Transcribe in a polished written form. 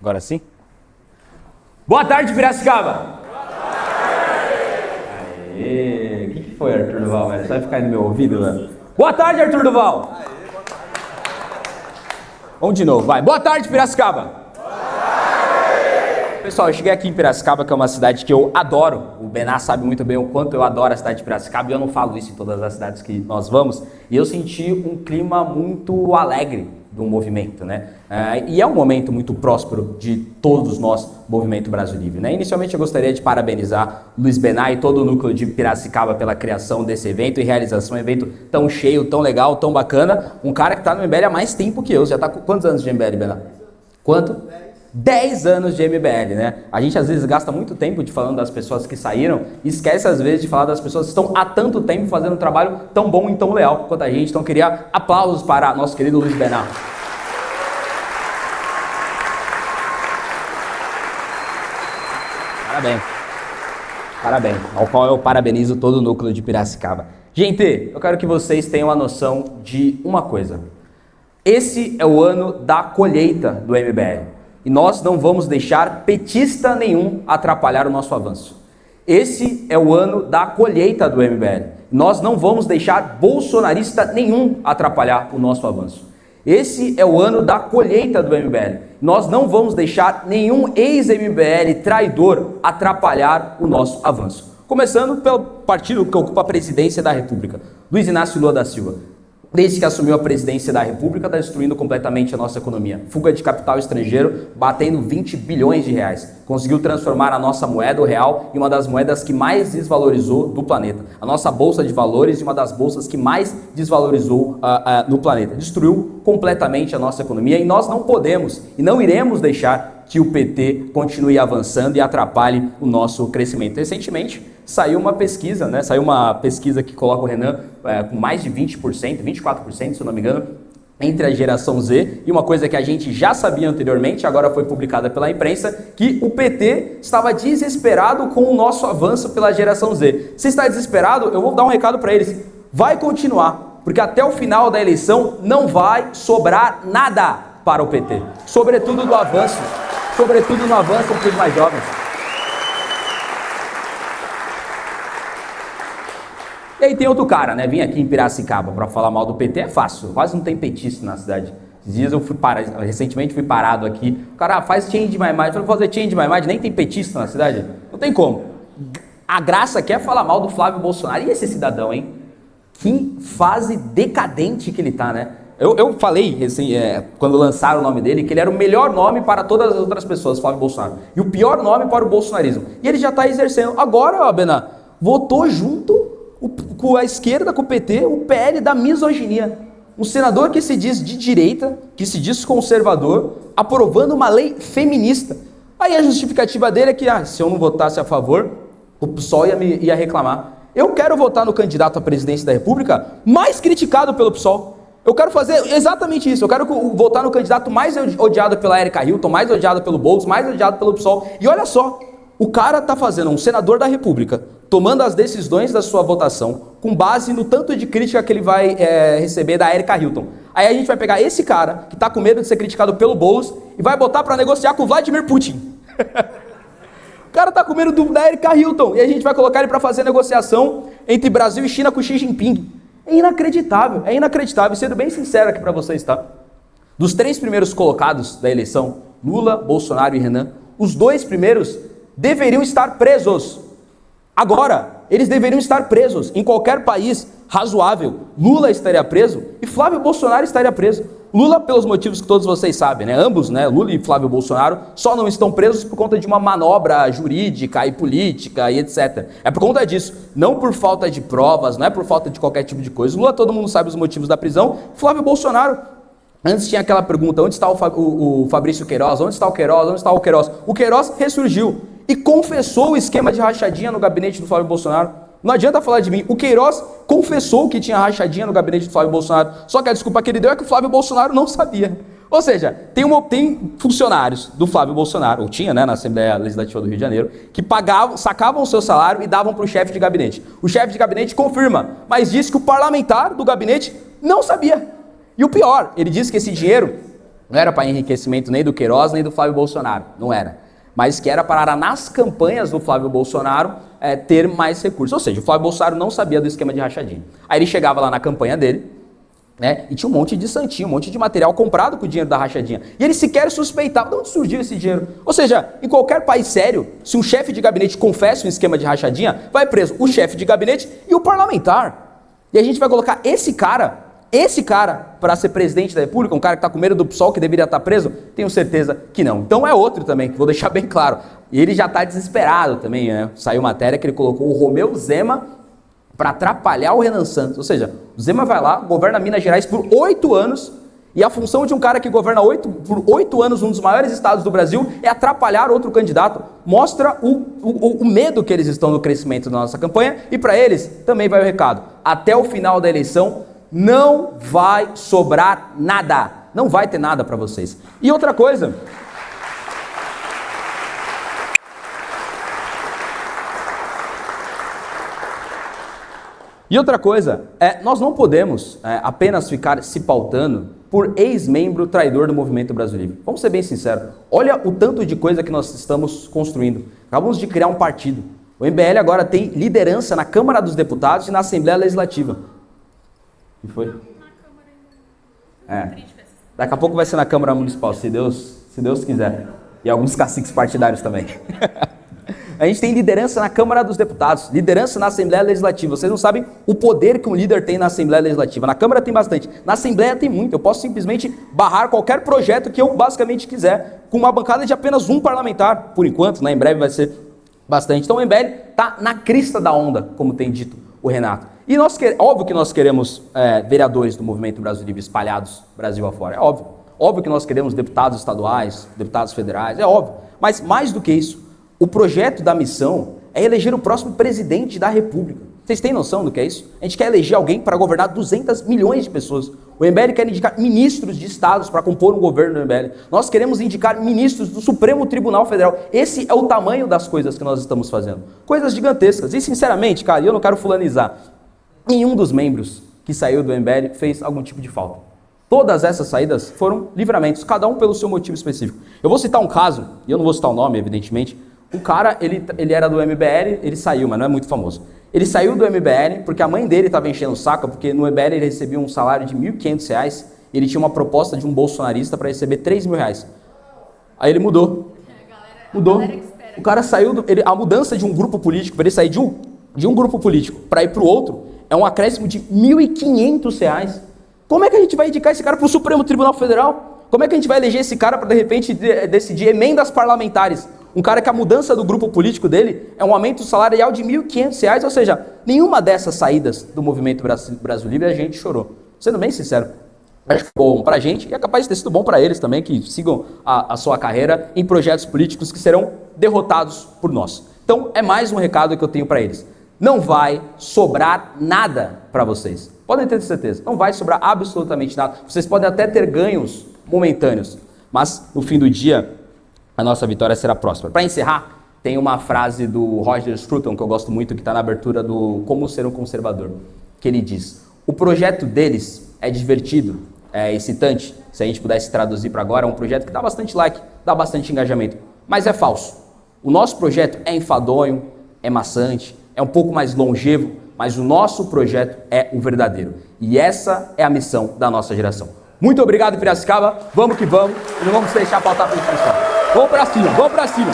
Agora sim? Boa tarde, Piracicaba! Boa tarde! Aê! O que foi, Arthur Duval? Você vai ficar aí no meu ouvido, velho? Boa tarde, Arthur Duval! Aê, boa tarde! Vamos de novo, vai. Boa tarde, Piracicaba! Boa tarde! Pessoal, eu cheguei aqui em Piracicaba, que é uma cidade que eu adoro. O Bená sabe muito bem o quanto eu adoro a cidade de Piracicaba, e eu não falo isso em todas as cidades que nós vamos. E eu senti um clima muito alegre do movimento, né? E é um momento muito próspero de todos nós, Movimento Brasil Livre, né? Inicialmente eu gostaria de parabenizar Luiz Bená e todo o núcleo de Piracicaba pela criação desse evento e realização, um evento tão cheio, tão legal, tão bacana. Um cara que está no MBL há mais tempo que eu, já está com quantos anos de MBL, Bená? Quanto? 10 anos de MBL, né? A gente às vezes gasta muito tempo falando das pessoas que saíram e esquece às vezes de falar das pessoas que estão há tanto tempo fazendo um trabalho tão bom e tão leal quanto a gente. Então queria aplausos para nosso querido Luiz Bená. Parabéns. Parabéns. Ao qual eu parabenizo todo o núcleo de Piracicaba. Gente, eu quero que vocês tenham a noção de uma coisa. Esse é o ano da colheita do MBL. E nós não vamos deixar petista nenhum atrapalhar o nosso avanço. Esse é o ano da colheita do MBL. Nós não vamos deixar bolsonarista nenhum atrapalhar o nosso avanço. Esse é o ano da colheita do MBL. Nós não vamos deixar nenhum ex-MBL traidor atrapalhar o nosso avanço. Começando pelo partido que ocupa a presidência da República, Luiz Inácio Lula da Silva. Desde que assumiu a presidência da República, está destruindo completamente a nossa economia. Fuga de capital estrangeiro, batendo 20 bilhões de reais. Conseguiu transformar a nossa moeda, o real, em uma das moedas que mais desvalorizou do planeta. A nossa bolsa de valores em uma das bolsas que mais desvalorizou no planeta. Destruiu completamente a nossa economia e nós não podemos e não iremos deixar que o PT continue avançando e atrapalhe o nosso crescimento. Recentemente saiu uma pesquisa, né? Saiu uma pesquisa que coloca o Renan com mais de 20%, 24%, se eu não me engano, entre a geração Z, e uma coisa que a gente já sabia anteriormente, agora foi publicada pela imprensa, que o PT estava desesperado com o nosso avanço pela geração Z. Se está desesperado, eu vou dar um recado para eles. Vai continuar, porque até o final da eleição não vai sobrar nada para o PT, sobretudo no avanço entre os mais jovens. E aí tem outro cara, né? Vim aqui em Piracicaba para falar mal do PT, é fácil, quase não tem petista na cidade. Esses dias recentemente fui parado aqui, o cara faz change my mind, eu falei, fazer change my mind, nem tem petista na cidade, não tem como. A graça quer falar mal do Flávio Bolsonaro, e esse cidadão, hein? Que fase decadente que ele tá, né? Eu falei, quando lançaram o nome dele, que ele era o melhor nome para todas as outras pessoas, Flávio Bolsonaro, e o pior nome para o bolsonarismo. E ele já está exercendo. Agora, Bená, votou junto com a esquerda, com o PT, o PL da misoginia. Um senador que se diz de direita, que se diz conservador, aprovando uma lei feminista. Aí a justificativa dele é que, se eu não votasse a favor, o PSOL ia reclamar. Eu quero votar no candidato à presidência da República mais criticado pelo PSOL. Eu quero fazer exatamente isso. Eu quero votar no candidato mais odiado pela Erika Hilton, mais odiado pelo Boulos, mais odiado pelo PSOL. E olha só, o cara tá fazendo, um senador da República, tomando as decisões da sua votação com base no tanto de crítica que ele vai receber da Erika Hilton. Aí a gente vai pegar esse cara, que tá com medo de ser criticado pelo Boulos, e vai botar para negociar com o Vladimir Putin. O cara tá com medo da Erika Hilton, e a gente vai colocar ele para fazer negociação entre Brasil e China com Xi Jinping. É inacreditável, sendo bem sincero aqui para vocês, tá? Dos 3 primeiros colocados da eleição, Lula, Bolsonaro e Renan, os 2 primeiros deveriam estar presos. Agora, eles deveriam estar presos. Em qualquer país razoável, Lula estaria preso e Flávio Bolsonaro estaria preso. Lula, pelos motivos que todos vocês sabem, né? Ambos, né? Lula e Flávio Bolsonaro, só não estão presos por conta de uma manobra jurídica e política e etc. É por conta disso, não por falta de provas, não é por falta de qualquer tipo de coisa. Lula, todo mundo sabe os motivos da prisão. Flávio Bolsonaro, antes tinha aquela pergunta, onde está o Fabrício Queiroz? Onde está o Queiroz? Onde está o Queiroz? O Queiroz ressurgiu e confessou o esquema de rachadinha no gabinete do Flávio Bolsonaro. Não adianta falar de mim. O Queiroz confessou que tinha rachadinha no gabinete do Flávio Bolsonaro. Só que a desculpa que ele deu é que o Flávio Bolsonaro não sabia. Ou seja, tem funcionários do Flávio Bolsonaro, ou tinha, né, na Assembleia Legislativa do Rio de Janeiro, que sacavam o seu salário e davam para o chefe de gabinete. O chefe de gabinete confirma, mas disse que o parlamentar do gabinete não sabia. E o pior, ele disse que esse dinheiro Não era para enriquecimento nem do Queiroz, nem do Flávio Bolsonaro. Não era. Mas que era para, nas campanhas do Flávio Bolsonaro, ter mais recursos. Ou seja, o Flávio Bolsonaro não sabia do esquema de rachadinha. Aí ele chegava lá na campanha dele, né, e tinha um monte de santinho, um monte de material comprado com o dinheiro da rachadinha. E ele sequer suspeitava de onde surgiu esse dinheiro. Ou seja, em qualquer país sério, se um chefe de gabinete confessa um esquema de rachadinha, vai preso o chefe de gabinete e o parlamentar. E a gente vai colocar esse cara para ser presidente da República, um cara que está com medo do PSOL, que deveria estar preso? Tenho certeza que não. Então é outro também, que vou deixar bem claro. E ele já está desesperado também, né? Saiu matéria que ele colocou o Romeu Zema para atrapalhar o Renan Santos. Ou seja, o Zema vai lá, governa Minas Gerais por 8 anos, e a função de um cara que governa por 8 anos um dos maiores estados do Brasil é atrapalhar outro candidato. Mostra o medo que eles estão no crescimento da nossa campanha, e para eles também vai o recado. Até o final da eleição, não vai sobrar nada. Não vai ter nada para vocês. E outra coisa... nós não podemos apenas ficar se pautando por ex-membro traidor do Movimento Brasil Livre. Vamos ser bem sinceros. Olha o tanto de coisa que nós estamos construindo. Acabamos de criar um partido. O MBL agora tem liderança na Câmara dos Deputados e na Assembleia Legislativa. O que foi? Daqui a pouco vai ser na Câmara Municipal, se Deus quiser. E alguns caciques partidários também. A gente tem liderança na Câmara dos Deputados, liderança na Assembleia Legislativa. Vocês não sabem o poder que um líder tem na Assembleia Legislativa. Na Câmara tem bastante, na Assembleia tem muito. Eu posso simplesmente barrar qualquer projeto que eu basicamente quiser, com uma bancada de apenas um parlamentar, por enquanto, né? Em breve vai ser bastante. Então o MBL está na crista da onda, como tem dito o Renato. E óbvio que nós queremos vereadores do Movimento Brasil Livre espalhados Brasil afora, é óbvio. Óbvio que nós queremos deputados estaduais, deputados federais, é óbvio. Mas mais do que isso, o projeto da missão é eleger o próximo presidente da República. Vocês têm noção do que é isso? A gente quer eleger alguém para governar 200 milhões de pessoas. O MBL quer indicar ministros de estados para compor um governo do MBL. Nós queremos indicar ministros do Supremo Tribunal Federal. Esse é o tamanho das coisas que nós estamos fazendo. Coisas gigantescas. E sinceramente, cara, eu não quero fulanizar. Nenhum dos membros que saiu do MBL fez algum tipo de falta. Todas essas saídas foram livramentos, cada um pelo seu motivo específico. Eu vou citar um caso, e eu não vou citar o nome, evidentemente. O cara, ele era do MBL, ele saiu, mas não é muito famoso. Ele saiu do MBL porque a mãe dele estava enchendo o saco, porque no MBL ele recebia um salário de R$ 1.500, e ele tinha uma proposta de um bolsonarista para receber R$ 3.000. Aí ele mudou. O cara saiu, a mudança de um grupo político, para ele sair de um grupo político para ir para o outro, é um acréscimo de R$ 1.500. Como é que a gente vai indicar esse cara para o Supremo Tribunal Federal? Como é que a gente vai eleger esse cara para, de repente, decidir emendas parlamentares? Um cara que a mudança do grupo político dele é um aumento salarial de R$ 1.500, ou seja, nenhuma dessas saídas do Movimento Brasil Livre a gente chorou. Sendo bem sincero, acho que foi bom pra gente e é capaz de ter sido bom para eles também, que sigam a sua carreira em projetos políticos que serão derrotados por nós. Então, é mais um recado que eu tenho para eles. Não vai sobrar nada para vocês. Podem ter certeza, não vai sobrar absolutamente nada. Vocês podem até ter ganhos momentâneos, mas no fim do dia, a nossa vitória será próspera. Para encerrar, tem uma frase do Roger Scruton, que eu gosto muito, que está na abertura do Como Ser um Conservador, que ele diz: o projeto deles é divertido, é excitante, se a gente pudesse traduzir para agora, é um projeto que dá bastante like, dá bastante engajamento, mas é falso. O nosso projeto é enfadonho, é maçante, é um pouco mais longevo, mas o nosso projeto é o verdadeiro. E essa é a missão da nossa geração. Muito obrigado, Piracicaba. Vamos que vamos. E não vamos deixar faltar para a instituição. Vamos para cima, vamos para cima.